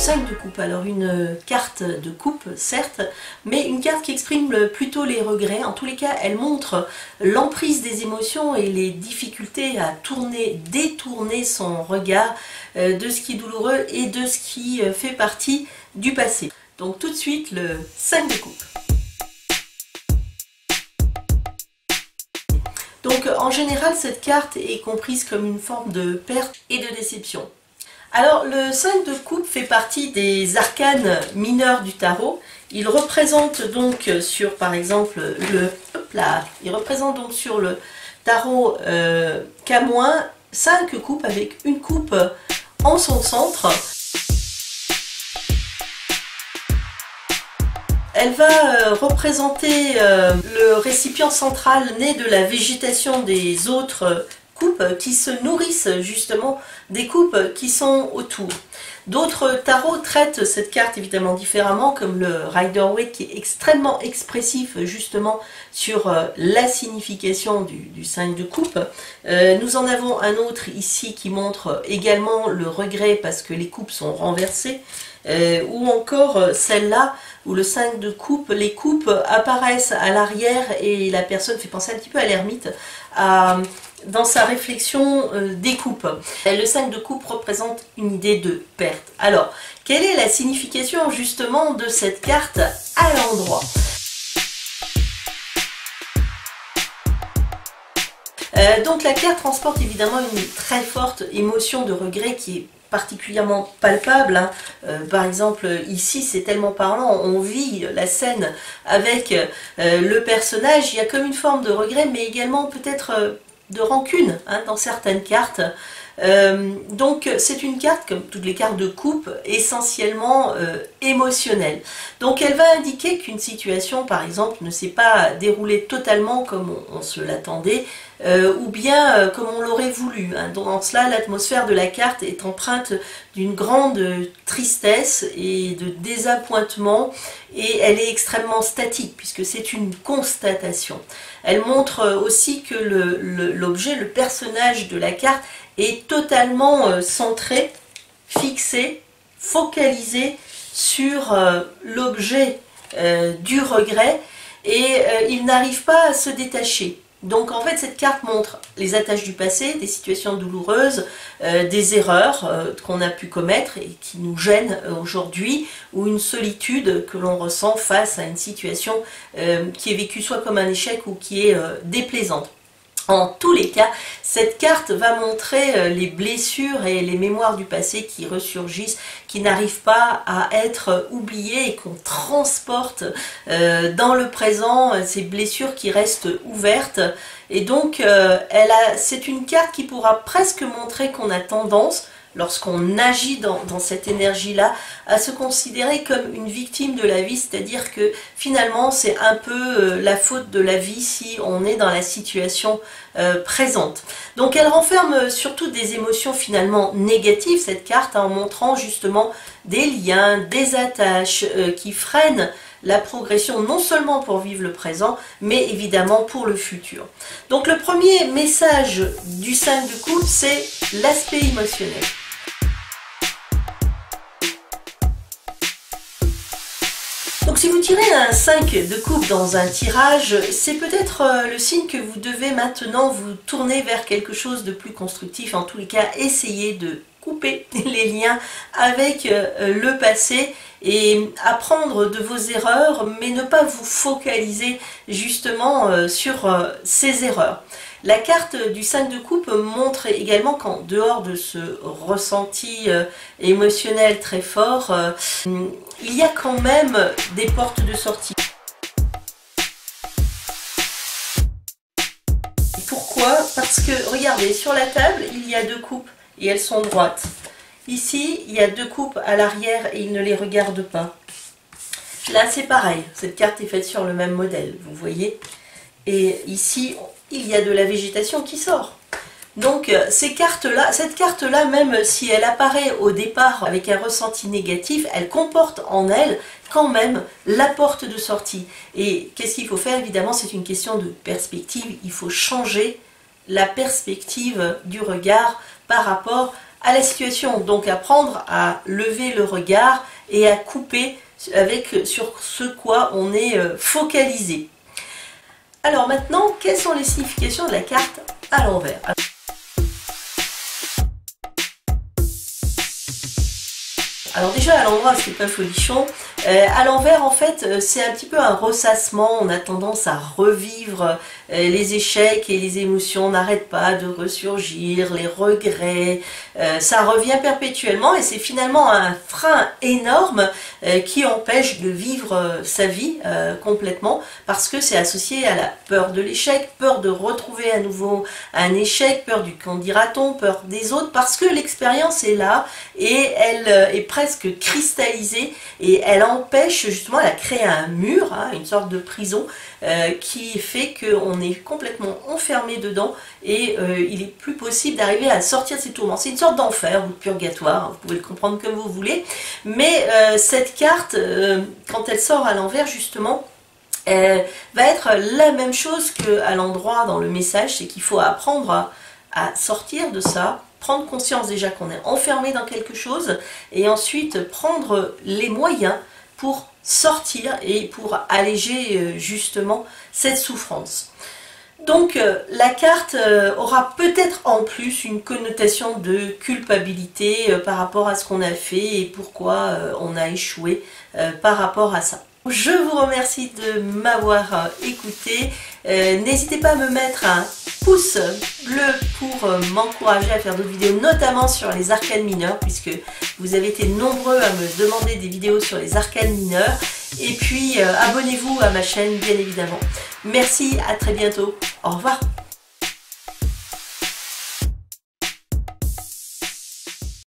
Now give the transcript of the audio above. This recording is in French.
5 de coupe. Alors une carte de coupe, certes, mais une carte qui exprime plutôt les regrets. En tous les cas, elle montre l'emprise des émotions et les difficultés à détourner son regard de ce qui est douloureux et de ce qui fait partie du passé. Donc tout de suite, le 5 de coupe. Donc en général, cette carte est comprise comme une forme de perte et de déception. Alors le 5 de coupe fait partie des arcanes mineurs du tarot. Il représente donc sur, par exemple, il représente donc sur le tarot K-, 5 coupes avec une coupe en son centre. Elle va représenter le récipient central né de la végétation des autres coupes qui se nourrissent justement des coupes qui sont autour. D'autres tarots traitent cette carte évidemment différemment, comme le Rider-Waite qui est extrêmement expressif justement sur la signification du 5 de coupe. Nous en avons un autre ici qui montre également le regret parce que les coupes sont renversées, ou encore celle-là où le 5 de coupe, les coupes apparaissent à l'arrière et la personne fait penser un petit peu à l'ermite dans sa réflexion des coupes. Le 5 de coupe représente une idée de perte. Alors, quelle est la signification justement de cette carte à l'endroit? Donc la carte transporte évidemment une très forte émotion de regret qui est particulièrement palpable. Par exemple ici c'est tellement parlant, on vit la scène avec le personnage, il y a comme une forme de regret mais également peut-être de rancune dans certaines cartes. Donc c'est une carte, comme toutes les cartes de coupe, essentiellement émotionnelle. Donc elle va indiquer qu'une situation par exemple ne s'est pas déroulée totalement comme on se l'attendait, ou bien comme on l'aurait voulu. Dans cela, l'atmosphère de la carte est empreinte d'une grande tristesse et de désappointement, et elle est extrêmement statique puisque c'est une constatation. Elle montre aussi que l'objet, le personnage de la carte est totalement centré, fixé, focalisé sur l'objet du regret, et il n'arrive pas à se détacher. Donc en fait cette carte montre les attaches du passé, des situations douloureuses, des erreurs qu'on a pu commettre et qui nous gênent aujourd'hui, ou une solitude que l'on ressent face à une situation qui est vécue soit comme un échec ou qui est déplaisante. En tous les cas, cette carte va montrer les blessures et les mémoires du passé qui ressurgissent, qui n'arrivent pas à être oubliées et qu'on transporte dans le présent, ces blessures qui restent ouvertes. Et donc, c'est une carte qui pourra presque montrer qu'on a tendance, lorsqu'on agit dans cette énergie-là, à se considérer comme une victime de la vie, c'est-à-dire que finalement c'est un peu la faute de la vie si on est dans la situation présente. Donc elle renferme surtout des émotions finalement négatives, cette carte, en montrant justement des liens, des attaches qui freinent la progression, non seulement pour vivre le présent, mais évidemment pour le futur. Donc le premier message du 5 de coupe, c'est l'aspect émotionnel. Donc si vous tirez un 5 de coupe dans un tirage, c'est peut-être le signe que vous devez maintenant vous tourner vers quelque chose de plus constructif. En tous les cas, essayez de couper les liens avec le passé et apprendre de vos erreurs, mais ne pas vous focaliser justement sur ces erreurs. La carte du 5 de coupe montre également qu'en dehors de ce ressenti émotionnel très fort, il y a quand même des portes de sortie. Pourquoi? Parce que, regardez, sur la table, il y a 2 coupes et elles sont droites. Ici, il y a 2 coupes à l'arrière et il ne les regarde pas. Là, c'est pareil. Cette carte est faite sur le même modèle, vous voyez. Et ici, il y a de la végétation qui sort. Donc cette carte-là, même si elle apparaît au départ avec un ressenti négatif, elle comporte en elle quand même la porte de sortie. Et qu'est-ce qu'il faut faire? Évidemment, c'est une question de perspective. Il faut changer la perspective du regard par rapport à la situation, donc apprendre à lever le regard et à couper sur ce quoi on est focalisé. Alors maintenant, quelles sont les significations de la carte à l'envers? Alors déjà à l'endroit c'est pas folichon, à l'envers en fait c'est un petit peu un ressassement, on a tendance à revivre les échecs et les émotions n'arrêtent pas de ressurgir, les regrets, ça revient perpétuellement et c'est finalement un frein énorme qui empêche de vivre sa vie complètement parce que c'est associé à la peur de l'échec, peur de retrouver à nouveau un échec, peur du qu'en dira-t-on, peur des autres parce que l'expérience est là et elle est presque cristallisée et elle empêche justement, elle a créé un mur, hein, une sorte de prison qui fait qu'on est complètement enfermé dedans et il est plus possible d'arriver à sortir de ces tourments. C'est une sorte d'enfer ou de purgatoire, hein, vous pouvez le comprendre comme vous voulez, mais cette carte, quand elle sort à l'envers justement, va être la même chose qu'à l'endroit dans le message, c'est qu'il faut apprendre à sortir de ça, prendre conscience déjà qu'on est enfermé dans quelque chose et ensuite prendre les moyens pour sortir et pour alléger justement cette souffrance. Donc la carte aura peut-être en plus une connotation de culpabilité par rapport à ce qu'on a fait et pourquoi on a échoué par rapport à ça. Je vous remercie de m'avoir écouté. N'hésitez pas à me mettre un pouce bleu pour m'encourager à faire d'autres vidéos, notamment sur les arcanes mineures, puisque vous avez été nombreux à me demander des vidéos sur les arcanes mineures. Et puis abonnez-vous à ma chaîne, bien évidemment. Merci, à très bientôt. Au revoir.